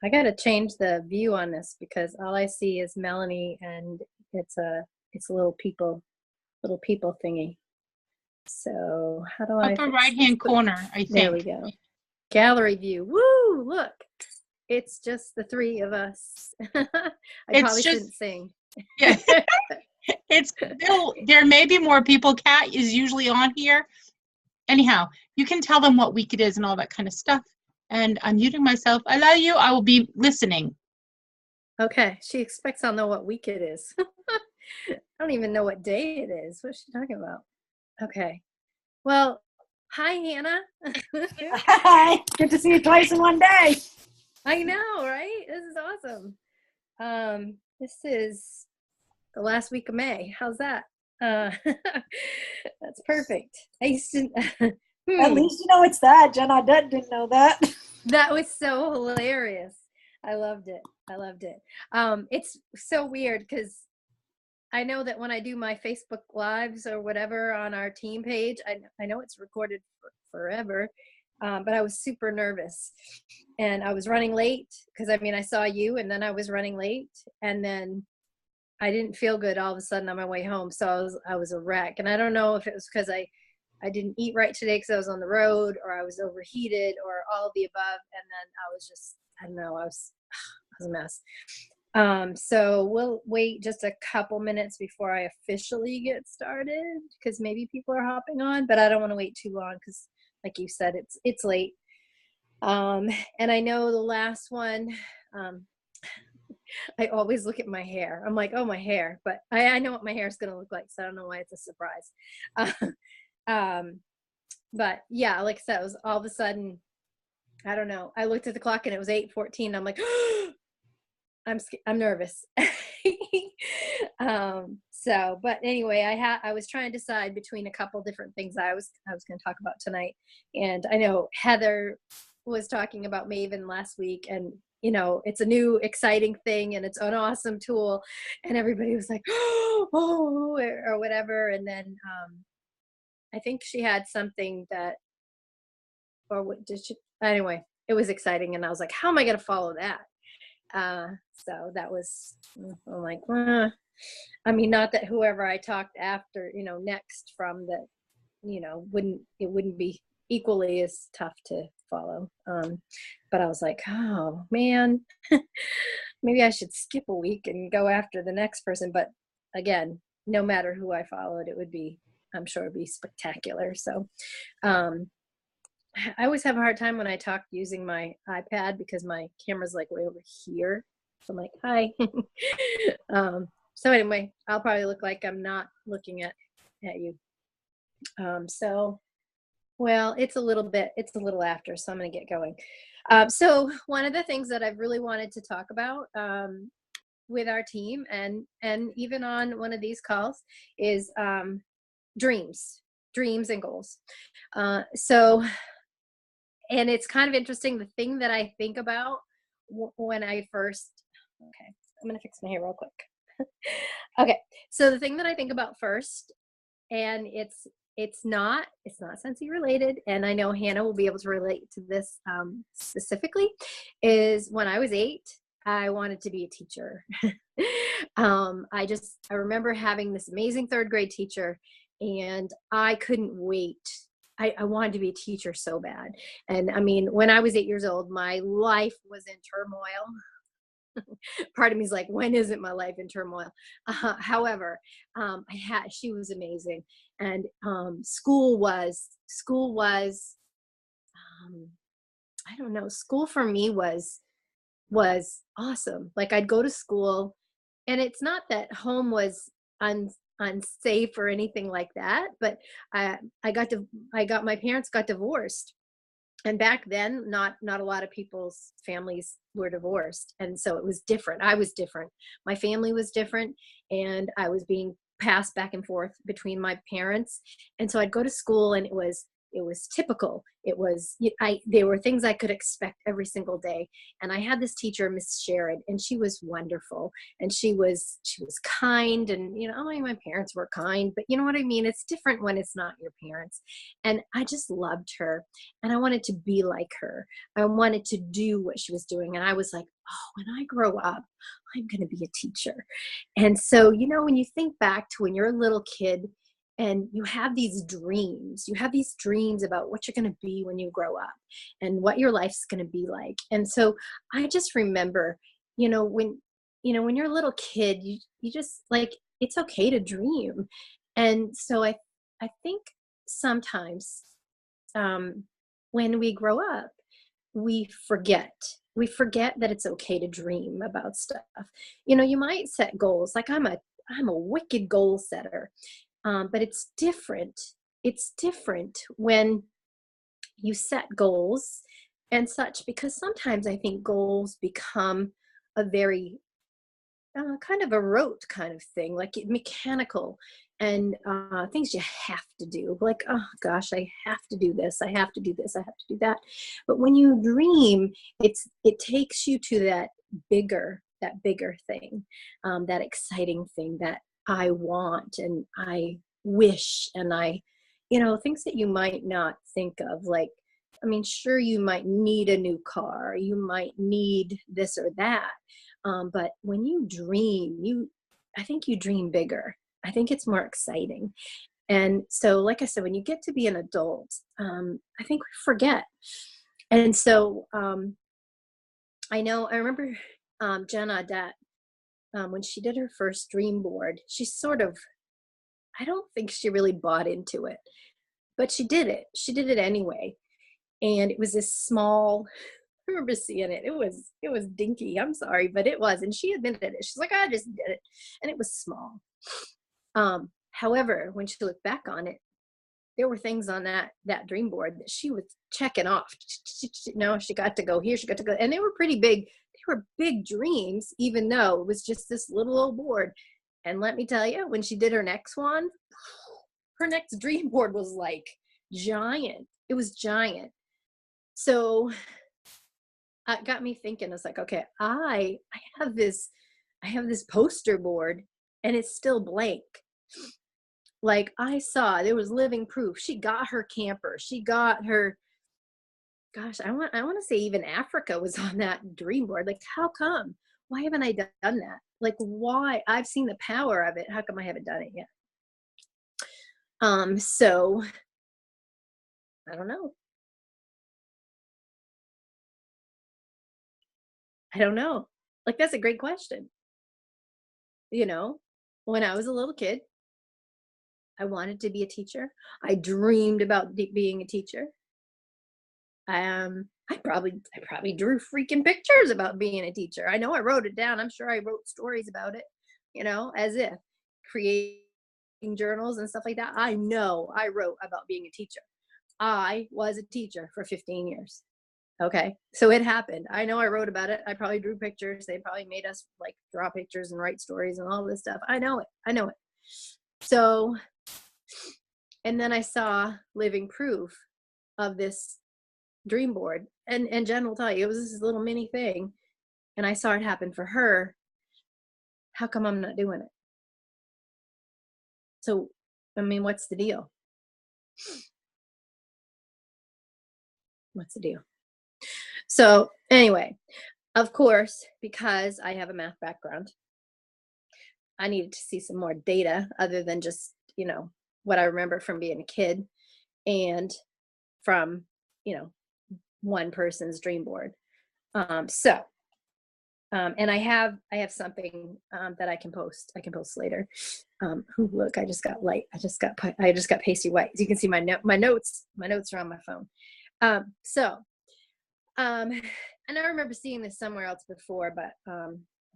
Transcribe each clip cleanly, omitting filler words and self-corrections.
I gotta change the view on this because all I see is Melanie and it's a little people thingy. So how do I Upper fix this? right-hand corner, I There think. we go. Gallery view. Woo! Look, it's just the three of us. I It's probably just, shouldn't sing. yeah, there may be more people. Kat is usually on here. Anyhow, you can tell them what week it is and all that kind of stuff. And I'm muting myself. I love you. I will be listening. Okay, she expects I'll know what week it is. I don't even know what day it is. What's she talking about? Okay. Well, hi, Hannah. Hi, good to see you twice in one day. I know, right? This is awesome. This is the last week of May. How's that? That's perfect. I used to, At least you know it's that. Jen Audette didn't know that. that was so hilarious. I loved it. I loved it. It's so weird because I know that when I do my Facebook lives or whatever on our team page, I know it's recorded forever, but I was super nervous and I was running late because I saw you and then I was running late and then I didn't feel good all of a sudden on my way home. So I was a wreck. And I don't know if it was because I didn't eat right today because I was on the road or I was overheated or all of the above. And then I was just, I don't know, I was a mess. So we'll wait just a couple minutes before I officially get started because maybe people are hopping on, but I don't want to wait too long because like you said, it's late. And I know the last one, I always look at my hair. I'm like, oh, my hair, but I know what my hair is going to look like. So I don't know why it's a surprise. But yeah, like I said, it was all of a sudden, I don't know. I looked at the clock and it was 8:14. I'm like, I'm nervous. But anyway, I was trying to decide between a couple different things I was going to talk about tonight. And I know Heather was talking about Maven last week and it's a new exciting thing and it's an awesome tool and everybody was like, oh, or whatever. And then, I think she had something that, or what did she, anyway, it was exciting. And I was like, how am I going to follow that? So that was, I'm like, not that whoever I talked after, next from that, it wouldn't be equally as tough to follow. But I was like, oh man, maybe I should skip a week and go after the next person. But again, no matter who I followed, I'm sure it'd be spectacular. So, I always have a hard time when I talk using my iPad because my camera's like way over here. So I'm like, hi. So anyway, I'll probably look like I'm not looking at you. Well, it's a little after, so I'm going to get going. So one of the things that I've really wanted to talk about with our team and even on one of these calls is dreams and goals. And it's kind of interesting. The thing that I think about when I first, okay, I'm going to fix my hair real quick. Okay. So the thing that I think about first, and it's not Scentsy related, and I know Hannah will be able to relate to this specifically, is when I was 8, I wanted to be a teacher. I remember having this amazing 3rd grade teacher, and I couldn't wait. I wanted to be a teacher so bad. And when I was 8 years old, my life was in turmoil. Part of me is like, when isn't my life in turmoil? However, she was amazing. And school was, I don't know, school for me was awesome. Like I'd go to school, and it's not that home was unsafe or anything like that, but my parents got divorced, and back then not a lot of people's families were divorced, and so it was different. I was different, my family was different, and I was being passed back and forth between my parents. And so I'd go to school, and it was It was typical. It was, there were things I could expect every single day. And I had this teacher, Miss Sherrod, and she was wonderful. And she was kind, and, my parents were kind, but you know what I mean? It's different when it's not your parents. And I just loved her, and I wanted to be like her. I wanted to do what she was doing. And I was like, oh, when I grow up, I'm going to be a teacher. And so, when you think back to when you're a little kid and you have these dreams about what you're going to be when you grow up and what your life's going to be like. And so I just remember, when you're a little kid, you just like, it's okay to dream. And so I think sometimes when we grow up, we forget that it's okay to dream about stuff. You might set goals. Like I'm a wicked goal setter. But it's different. It's different when you set goals and such, because sometimes I think goals become a very kind of a rote kind of thing, like mechanical, and things you have to do. Like, oh gosh, I have to do this. I have to do this. I have to do that. But when you dream, it takes you to that bigger thing, that exciting thing that I want and I wish, and things that you might not think of. Like, sure, you might need a new car, you might need this or that. But when you dream, I think you dream bigger. I think it's more exciting. And so, like I said, when you get to be an adult, I think we forget. And so I remember Jen Audette, when she did her first dream board, she I don't think she really bought into it, but she did it. She did it anyway. And it was this small, I remember seeing it. It was dinky. I'm sorry, but it was. And she admitted it. She's like, I just did it. And it was small. However, when she looked back on it, there were things on that dream board that she was checking off. She got to go here, she got to go. And they were pretty big. They were big dreams, even though it was just this little old board. And let me tell you, when she did her next one, her next dream board was like giant. It was giant. So it got me thinking. It's like, okay, I have this poster board, and it's still blank. Like, I saw there was living proof. She got her camper. She got her, gosh, I want to say even Africa was on that dream board. Like, how come? Why haven't I done that? Like, why? I've seen the power of it. How come I haven't done it yet? So I don't know. Like, that's a great question. When I was a little kid, I wanted to be a teacher. I dreamed about being a teacher. I probably drew freaking pictures about being a teacher. I know I wrote it down. I'm sure I wrote stories about it, as if creating journals and stuff like that. I know I wrote about being a teacher. I was a teacher for 15 years. Okay. So it happened. I know I wrote about it. I probably drew pictures. They probably made us like draw pictures and write stories and all this stuff. I know it. So, and then I saw living proof of this dream board, and Jen will tell you, it was this little mini thing, and I saw it happen for her. How come I'm not doing it? So, what's the deal? What's the deal? So anyway, of course, because I have a math background, I needed to see some more data other than just, what I remember from being a kid and from, one person's dream board. And I have something that I can post. I can post later. Look, I just got light. I just got pasty white. As you can see, my notes are on my phone. And I remember seeing this somewhere else before, but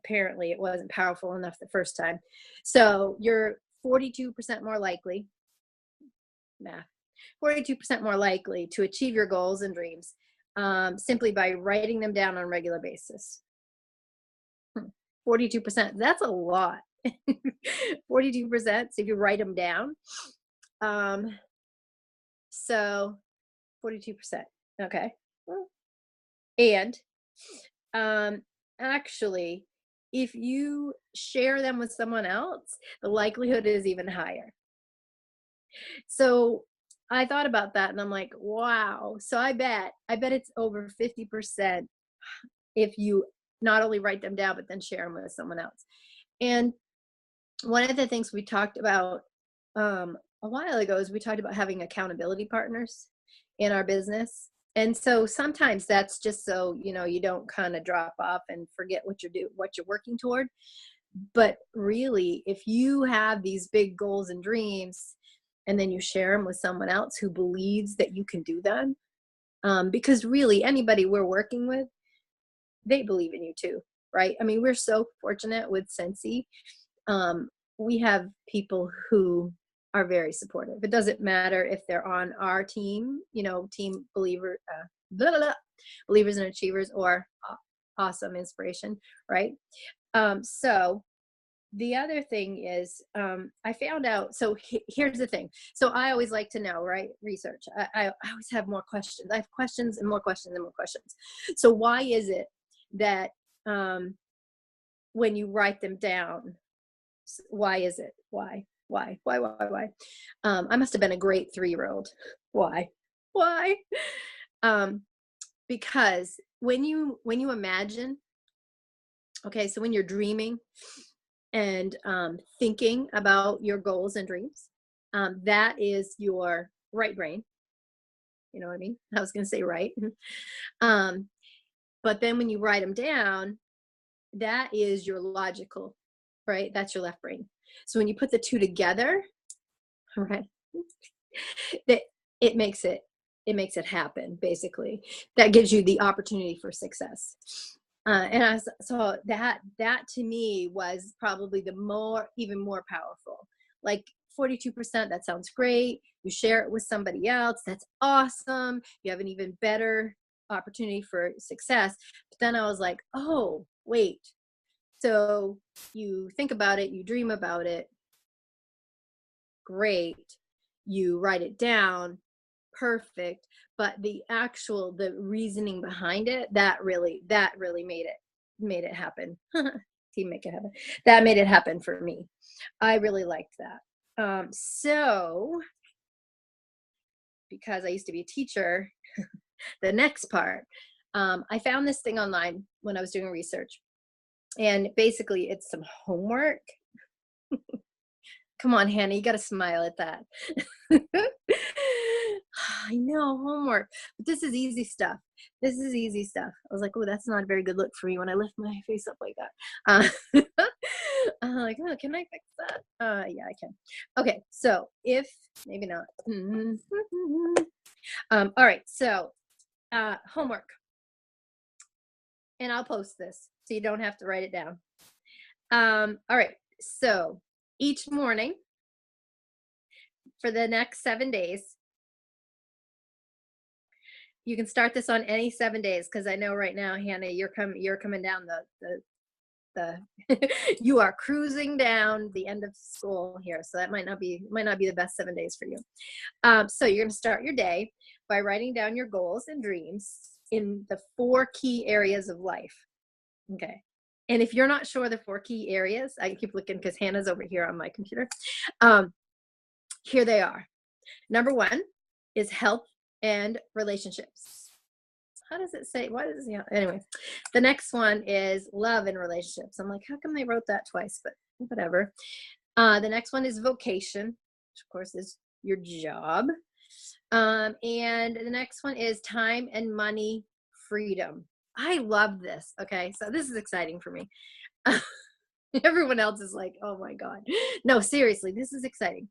apparently it wasn't powerful enough the first time. So you're 42% more likely, math, 42% more likely to achieve your goals and dreams simply by writing them down on a regular basis. 42%, that's a lot. 42%, so if you write them down. So 42%. Okay. And actually, if you share them with someone else, the likelihood is even higher. So I thought about that and I'm like, wow. So I bet it's over 50% if you not only write them down, but then share them with someone else. And one of the things we talked about a while ago is we talked about having accountability partners in our business. And so sometimes that's just so, you don't kind of drop off and forget what you're working toward. But really, if you have these big goals and dreams and then you share them with someone else who believes that you can do them, because really anybody we're working with, they believe in you too, right? I mean, we're so fortunate with Scentsy. We have people who are very supportive. It doesn't matter if they're on our team, team believer, believers and achievers, or awesome inspiration, right? So the other thing is, I found out, so here's the thing. So I always like to know, right? Research. I always have more questions. I have questions and more questions and more questions. So why is it that when you write them down, why is it? Why? I must have been a great 3-year-old. Why? Because when you imagine, okay, so when you're dreaming and thinking about your goals and dreams, that is your right brain. You know what I mean? I was going to say right. But then when you write them down, that is your logical, right? That's your left brain. So when you put the two together, right, that it makes it happen, basically. That gives you the opportunity for success. And so that to me was probably even more powerful. Like 42%, that sounds great. You share it with somebody else, that's awesome. You have an even better opportunity for success. But then I was like, oh, wait. So you think about it, you dream about it, great. You write it down, perfect. But the reasoning behind it, that really made it happen. Team make it happen. That made it happen for me. I really liked that. So because I used to be a teacher, the next part, I found this thing online when I was doing research. And basically it's some homework. Come on, Hannah, you got to smile at that. I know, homework. But this is easy stuff. I was like, oh, that's not a very good look for me when I lift my face up like that. I'm like, oh, can I fix that? Yeah, I can. Okay, so maybe not. All right, so homework. And I'll post this so you don't have to write it down. All right, so each morning for the next 7 days, you can start this on any 7 days, because I know right now, Hannah, you're coming down the you are cruising down the end of school here, so that might not be the best 7 days for you. So you're going to start your day by writing down your goals and dreams in the 4 key areas of life. Okay. And if you're not sure the 4 key areas, I keep looking because Hannah's over here on my computer. Here they are. Number 1 is health and relationships. How does it say? Why does it say? Anyway, the next one is love and relationships. I'm like, how come they wrote that twice? But whatever. The next one is vocation, which of course is your job. And the next one is time and money freedom. I love this. Okay, so this is exciting for me. Everyone else is like, oh my God. No, seriously, this is exciting.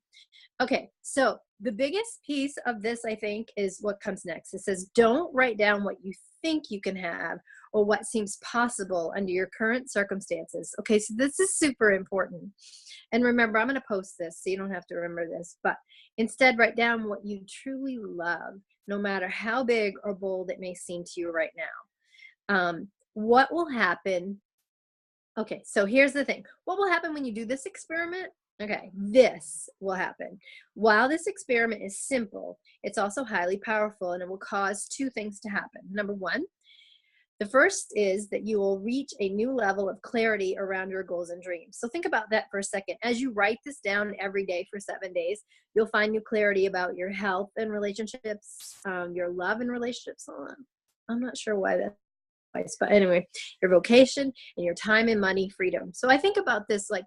Okay, so the biggest piece of this, I think, is what comes next. It says, don't write down what you think you can have or what seems possible under your current circumstances. Okay, so this is super important. And remember, I'm going to post this so you don't have to remember this, but instead write down what you truly love, no matter how big or bold it may seem to you right now. What will happen? Okay, so here's the thing. What will happen when you do this experiment Okay, this will happen. While this experiment is simple, it's also highly powerful and it will cause two things to happen. Number one, the first is that you will reach a new level of clarity around your goals and dreams. So think about that for a second. As you write this down every day for 7 days, you'll find new clarity about your health and relationships, your love and relationships. I'm not sure why that's twice, but anyway, your vocation and your time and money freedom. So I think about this like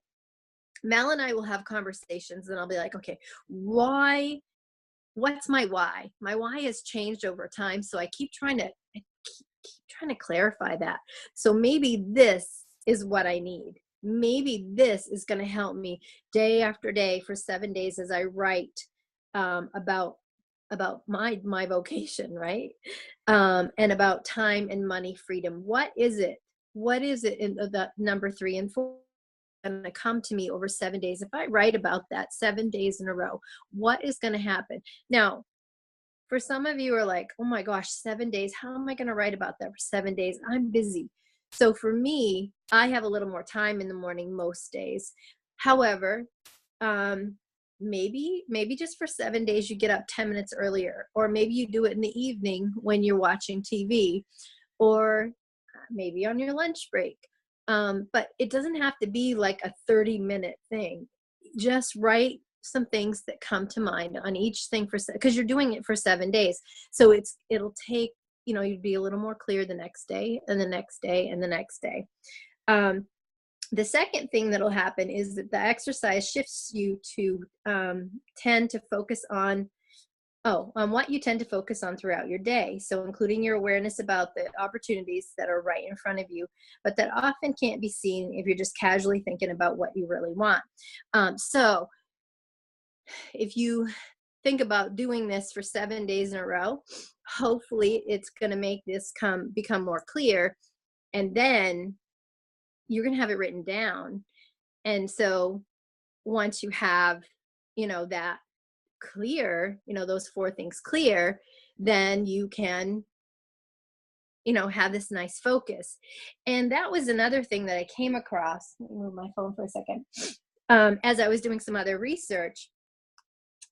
Mel and I will have conversations and I'll be like, okay, what's my why? My why has changed over time. So I keep trying to clarify that. So maybe this is what I need. Maybe this is going to help me day after day for 7 days as I write about my vocation, right? And about time and money freedom. What is it? What is it in the number 3 and 4? Going to come to me over 7 days. If I write about that 7 days in a row, what is going to happen? Now, for some of you are like, oh my gosh, 7 days. How am I going to write about that for 7 days? I'm busy. So for me, I have a little more time in the morning most days. However, maybe just for 7 days, you get up 10 minutes earlier, or maybe you do it in the evening when you're watching TV, or maybe on your lunch break. But it doesn't have to be like a 30-minute thing. Just write some things that come to mind on each thing because you're doing it for 7 days. So it'll take, you'd be a little more clear the next day and the next day and the next day. The second thing that'll happen is that the exercise shifts you to tend to focus on what you tend to focus on throughout your day. So including your awareness about the opportunities that are right in front of you, but that often can't be seen if you're just casually thinking about what you really want. So if you think about doing this for 7 days in a row, hopefully it's going to make this become more clear. And then you're going to have it written down. And so once you have, that clear, those 4 things clear, then you can, have this nice focus. And that was another thing that I came across. Let me move my phone for a second. As I was doing some other research,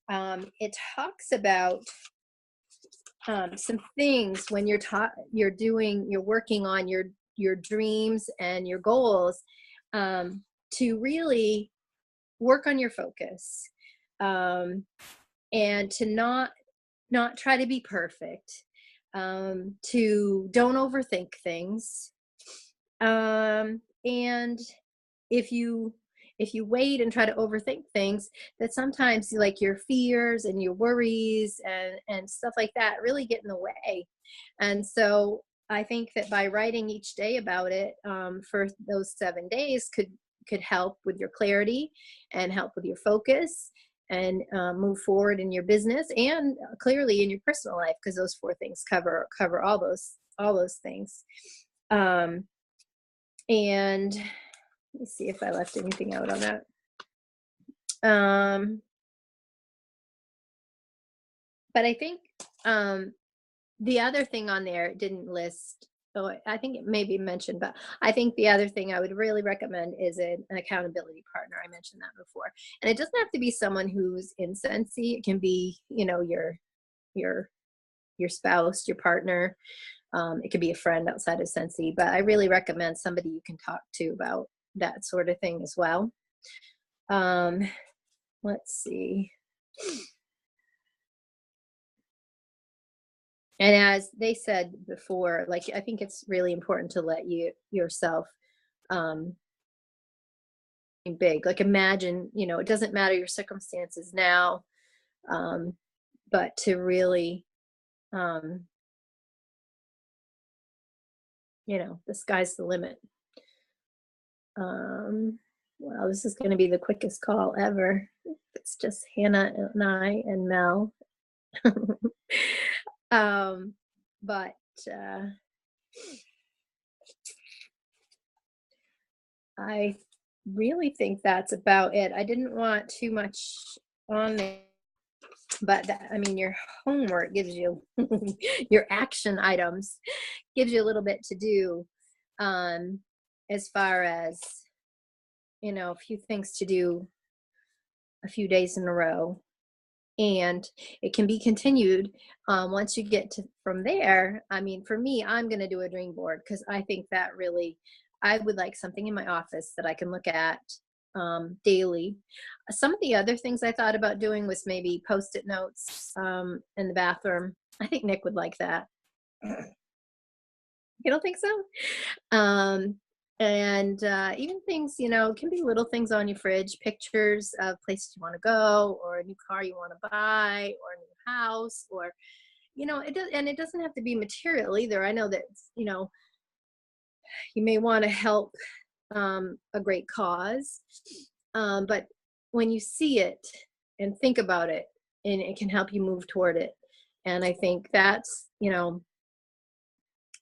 it talks about some things when you're working on your dreams and your goals, to really work on your focus, and to not try to be perfect, to don't overthink things, and if you wait and try to overthink things, that sometimes like your fears and your worries and stuff like that really get in the way. And so I think that by writing each day about it, for those 7 days could help with your clarity and help with your focus and move forward in your business and clearly in your personal life, because those 4 things cover all those things. And let me see if I left anything out on that. But I think the other thing on there didn't list. Oh, I think it may be mentioned, but I think the other thing I would really recommend is an accountability partner. I mentioned that before, and it doesn't have to be someone who's in Scentsy. It can be, your spouse, your partner. It could be a friend outside of Scentsy, but I really recommend somebody you can talk to about that sort of thing as well. Let's see. And as they said before, like, I think it's really important to let yourself big. Like, imagine, it doesn't matter your circumstances now, but to really, the sky's the limit. Well, this is going to be the quickest call ever. It's just Hannah and I and Mel. But I really think that's about it. I didn't want too much on there, but your homework gives you your action items, gives you a little bit to do, as far as, a few things to do a few days in a row, and it can be continued once you get to from there. I mean, for me, I'm going to do a dream board because I think that really, I would like something in my office that I can look at daily. Some of the other things I thought about doing was maybe post-it notes in the bathroom. I think Nick would like that. You don't think so? And even things, can be little things on your fridge, pictures of places you want to go, or a new car you want to buy, or a new house, or, it does, and it doesn't have to be material either. I know that, you may want to help a great cause, but when you see it and think about it, and it can help you move toward it. And I think that's,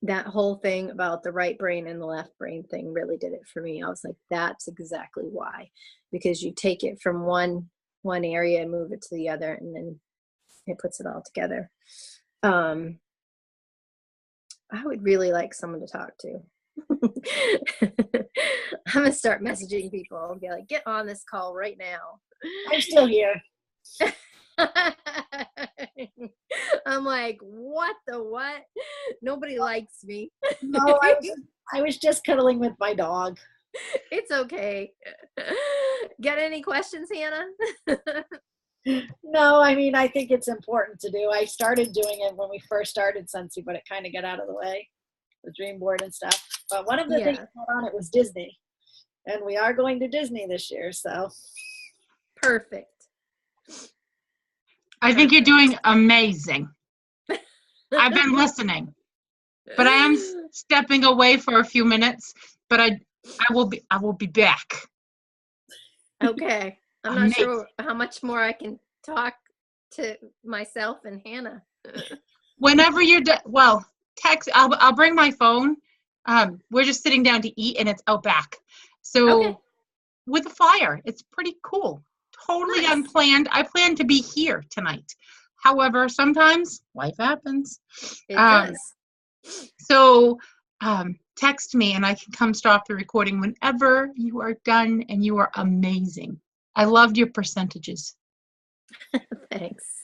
that whole thing about the right brain and the left brain thing really did it for me. I was like, that's exactly why, because you take it from one area and move it to the other, and then it puts it all together. I would really like someone to talk to. I'm gonna start messaging people and be like, get on this call right now. I'm still here. I'm like, what the what? Nobody likes me. No, I was just cuddling with my dog. It's okay. Got any questions, Hannah? No, I mean, I think it's important to do. I started doing it when we first started Scentsy, but it kind of got out of the way, the dream board and stuff. But one of the things on it was Disney, and we are going to Disney this year, so. Perfect. I think you're doing amazing. I've been listening, but I am stepping away for a few minutes, but I will be back. Okay. I'm not sure how much more I can talk to myself and Hannah. Whenever you're done, well, text. I'll bring my phone. We're just sitting down to eat, and it's out back. So with a fire, it's pretty cool. Totally nice. Unplanned. I plan to be here tonight. However, sometimes life happens. It does. So text me, and I can come stop the recording whenever you are done, and you are amazing. I loved your percentages. Thanks.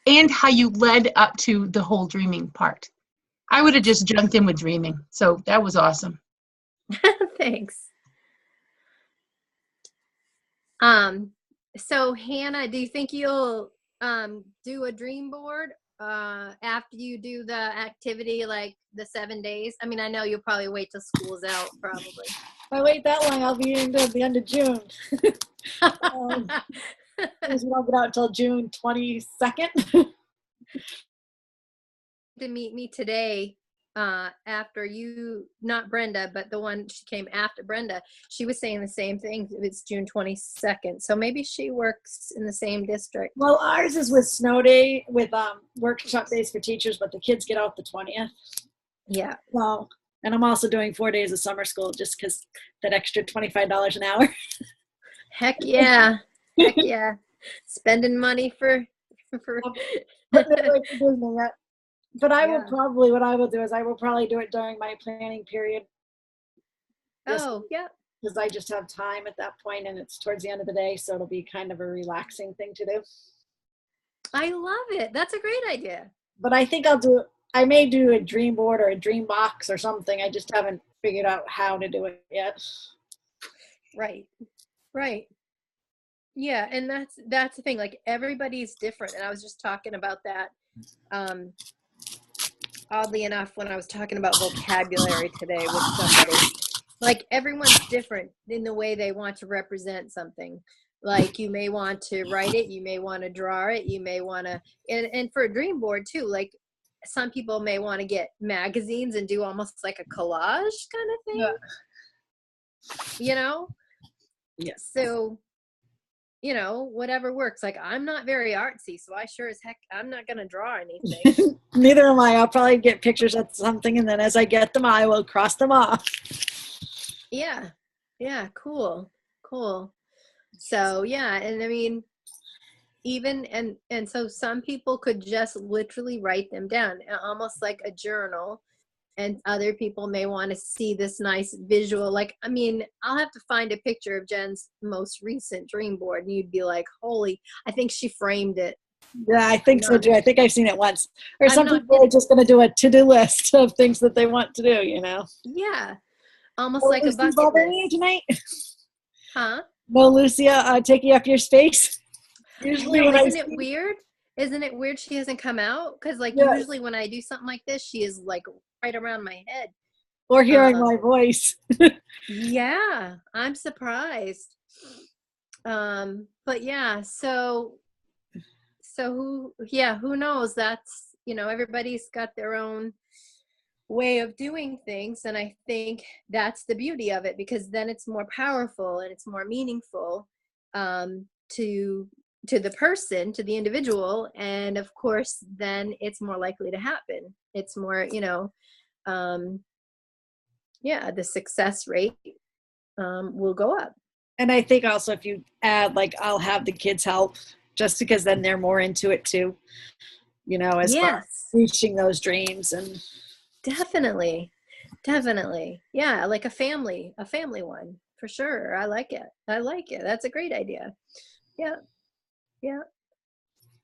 And how you led up to the whole dreaming part. I would have just jumped in with dreaming. So that was awesome. Thanks. So Hannah, do you think you'll do a dream board after you do the activity, like the 7 days? I mean, I know you'll probably wait till school's out, probably. If I wait that long, I'll be into the end of June. I'll get out until June 22nd. To meet me today after you, not Brenda, but the one she came after Brenda, she was saying the same thing. It's June 22nd. So maybe she works in the same district. Well, ours is with snow day, with workshop days for teachers, but the kids get out the 20th. Yeah. Well, and I'm also doing 4 days of summer school just because that extra $25 an hour. Heck yeah. Heck yeah. Spending money for But I will probably, what I will do is I will probably do it during my planning period. Oh, yeah. Because I just have time at that point, and it's towards the end of the day, so it'll be kind of a relaxing thing to do. I love it. That's a great idea. But I think I may do a dream board or a dream box or something. I just haven't figured out how to do it yet. Right. Right. Yeah, and that's the thing. Like, everybody's different, and I was just talking about that. Oddly enough, when I was talking about vocabulary today with somebody, like, everyone's different in the way they want to represent something. Like, you may want to write it, you may want to draw it, you may want to, and for a dream board too, like, some people may want to get magazines and do almost like a collage kind of thing. Yeah. Yes. So, whatever works. Like, I'm not very artsy, so I sure as heck, I'm not going to draw anything. Neither am I. I'll probably get pictures of something, and then as I get them, I will cross them off. Yeah. Yeah. Cool. So, yeah. And I mean, even, and so some people could just literally write them down, almost like a journal. and other people may want to see this nice visual. Like, I mean, I'll have to find a picture of Jen's most recent dream board, and you'd be like, holy, I think she framed it. Yeah, I think so too. I think I've seen it once. Or I'm some not people are just going to do a to-do list of things that they want to do, you know. Yeah, almost Oh, like a Lucy bucket bothering you list. tonight? Huh? No, Lucia, taking up your space. I Usually know, when I isn't it see, weird? Isn't it weird she hasn't come out? Because like yes, usually when I do something like this, she is like right around my head. or hearing Um, my voice. yeah, I'm surprised. But yeah, so who knows? That's, everybody's got their own way of doing things, and I think that's the beauty of it, because then it's more powerful and it's more meaningful, to the person, to the individual, and of course then it's more likely to happen. It's more, um yeah, the success rate will go up. And I think also if you add, like, I'll have the kids help, just because then they're more into it too, as far as Yes, reaching those dreams. And definitely. Definitely. Yeah, like a family one for sure. I like it. That's a great idea. Yeah. Yeah.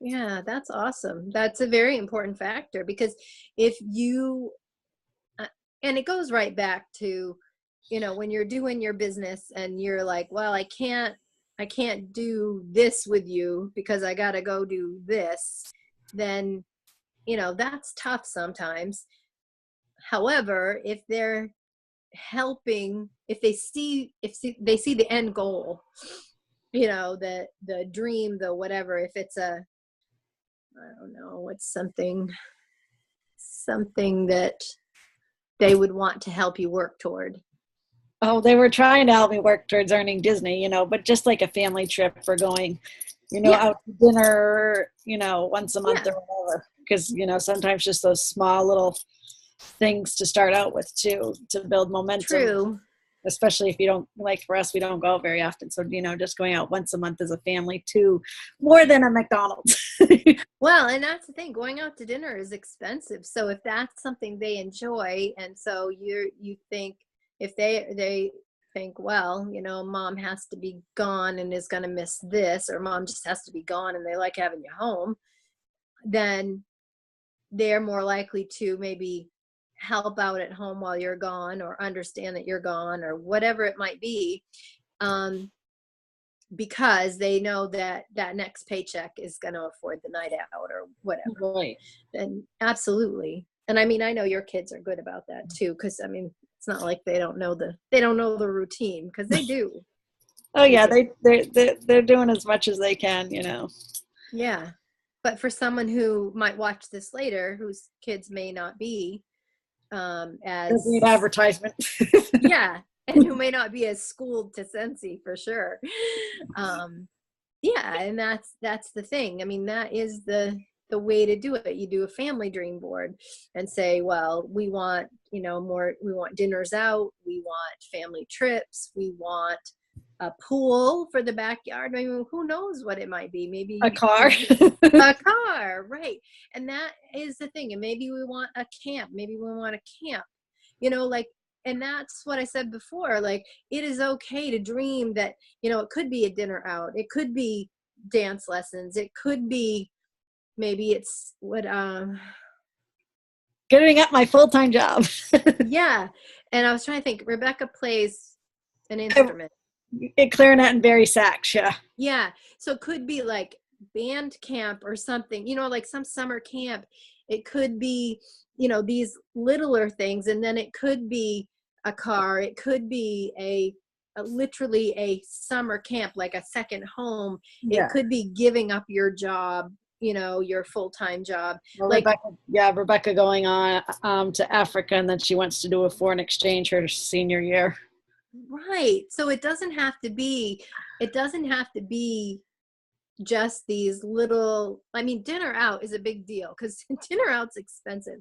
Yeah, that's awesome. That's a very important factor, because if you uh, and it goes right back to, when you're doing your business and you're like, well, I can't do this with you because I got to go do this, then, that's tough sometimes. However, if they're helping, if they see the end goal, the dream, the whatever, if it's I don't know, it's something that they would want to help you work toward. oh, they were trying to help me work towards earning Disney, but just like a family trip for going, Yeah. out to dinner, once a month Yeah. or whatever. Because, sometimes just those small little things to start out with too, to build momentum, True. especially if you don't, like for us, we don't go out very often. So, just going out once a month as a family too, more than a McDonald's. Well, and that's the thing, going out to dinner is expensive. So if that's something they enjoy, and so you think, if they think, well, mom has to be gone and is going to miss this, or mom just has to be gone and they like having you home, then they're more likely to maybe help out at home while you're gone, or understand that you're gone, or whatever it might be, um, because they know that that next paycheck is going to afford the night out or whatever. Right. And absolutely. And I mean, I know your kids are good about that too, because I mean, it's not like they don't know the routine, because they do. Oh yeah, they're doing as much as they can, Yeah. But for someone who might watch this later, whose kids may not be Doesn't need as advertisement. yeah, and who may not be as schooled to Scentsy for sure. Yeah, and that's the thing. I mean, that is the way to do it. You do a family dream board and say, well, we want, we want dinners out, we want family trips, we want a pool for the backyard. I mean, who knows what it might be? Maybe A car. a car, right? And that is the thing. And maybe we want a camp. Maybe we want a camp. Like, and that's what I said before. Like, it is okay to dream that, it could be a dinner out. It could be dance lessons. It could be, maybe it's what, Getting up my full-time job. yeah. And I was trying to think, Rebecca plays an instrument. Clarinet and Barry sax, yeah. Yeah. So it could be like band camp or something, like some summer camp. It could be, these littler things. And then it could be a car. It could be literally a summer camp, like a second home. Yeah. It could be giving up your job, your full-time job. Well, Like, Rebecca going on to Africa, and then she wants to do a foreign exchange her senior year. right. So it doesn't have to be just these little, I mean, dinner out is a big deal, because dinner out's expensive.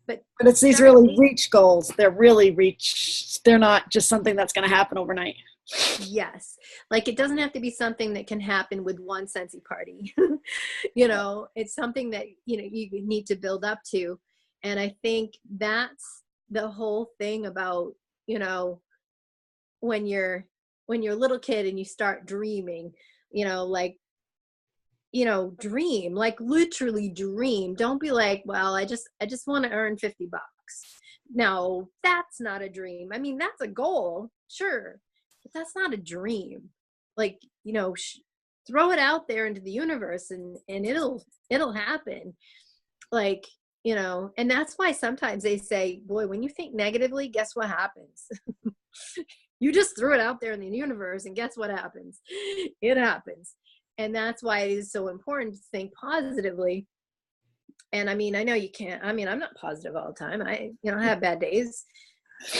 But it's these really reach goals. They're not just something that's going to happen overnight. Yes. Like, it doesn't have to be something that can happen with one Scentsy party. It's something that, you need to build up to. And I think that's the whole thing about, you know, when you're a little kid and you start dreaming, you know, like, you know, dream, like literally dream. Don't be like, well, I just want to earn $50. No, that's not a dream. I mean, that's a goal, sure, but that's not a dream. Like, you know, throw it out there into the universe, and it'll happen. Like, you know, and that's why sometimes they say, boy, when you think negatively, guess what happens? You just threw it out there in the universe, and guess what happens? It happens. And that's why it is so important to think positively. And I mean, I know you can't, I mean, I'm not positive all the time. I, you know, I have bad days.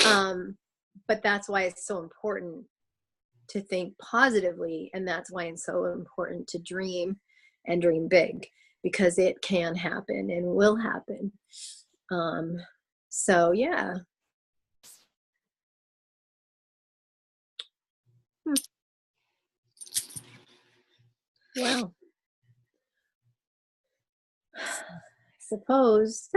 But that's why it's so important to think positively. And that's why it's so important to dream and dream big, because it can happen and will happen. So yeah. Well, I suppose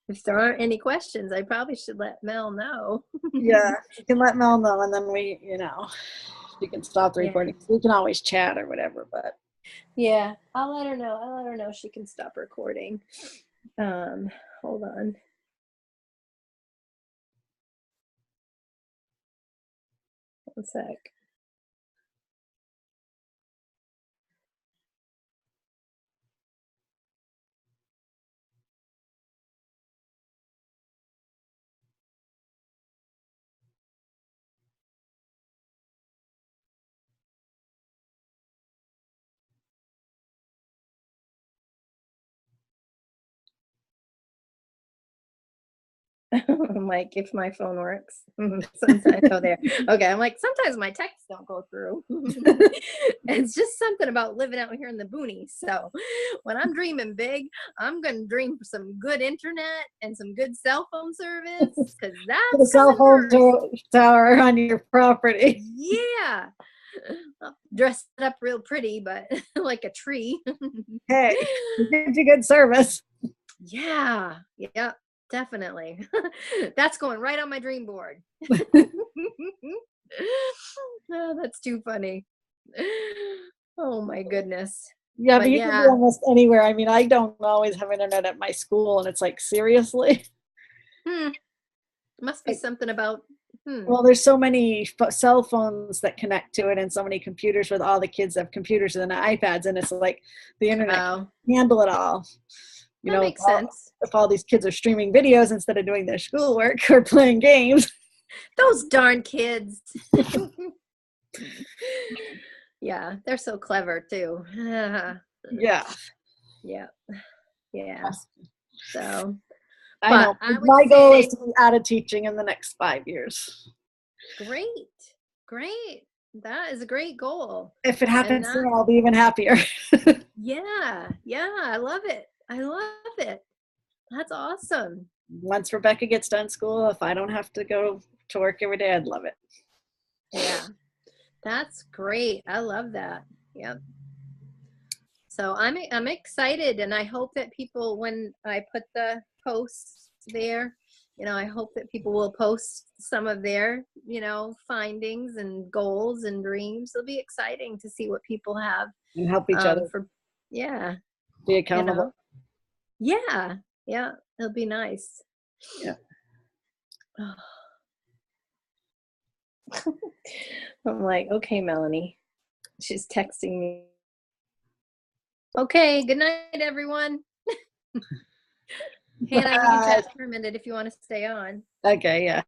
if there aren't any questions, I probably should let Mel know. Yeah, you can let Mel know, and then we, you know, you can stop the Yeah. recording. We can always chat or whatever, but Yeah, I'll let her know. I'll let her know she can stop recording. Hold on. One sec. I'm like, if my phone works. Sometimes, oh, there. Okay, I'm like, sometimes my texts don't go through. It's just something about living out here in the boonies. So when I'm dreaming big, I'm gonna dream for some good internet and some good cell phone service, because the that's cell coming phone first. tower on your property. Yeah. I'll dress it up real pretty, but like a tree. Hey, it gives you good service. Yeah. Yeah. Definitely. That's going right on my dream board. Oh, that's too funny. Oh my goodness. Yeah, but But you can be yeah. almost anywhere. I mean, I don't always have internet at my school, and it's like, seriously? Must be something about Well, there's so many cell phones that connect to it, and so many computers, with all the kids have computers and iPads, and it's like the internet oh, can handle it all. You that know, makes sense. if all these kids are streaming videos instead of doing their schoolwork or playing games. Those darn kids. Yeah, they're so clever too. Yeah. Yeah. Yeah. So, I but know. I would My goal is say to be out of teaching in the next 5 years. great. Great. That is a great goal. If it And happens that, soon, I'll be even happier. yeah. Yeah, I love it. I love it. That's awesome. Once Rebecca gets done school, if I don't have to go to work every day, I'd love it. Yeah. That's great. I love that. Yep. So I'm excited, and I hope that people, when I put the posts there, you know, I hope that people will post some of their, you know, findings and goals and dreams. It'll be exciting to see what people have. And help each other. Yeah, Be you accountable. know, yeah, yeah, it'll be nice. Yeah. I'm like, okay, Melanie. She's texting me. Okay, good night, everyone. Hannah, you can chat for a minute if you want to stay on. Okay, yeah.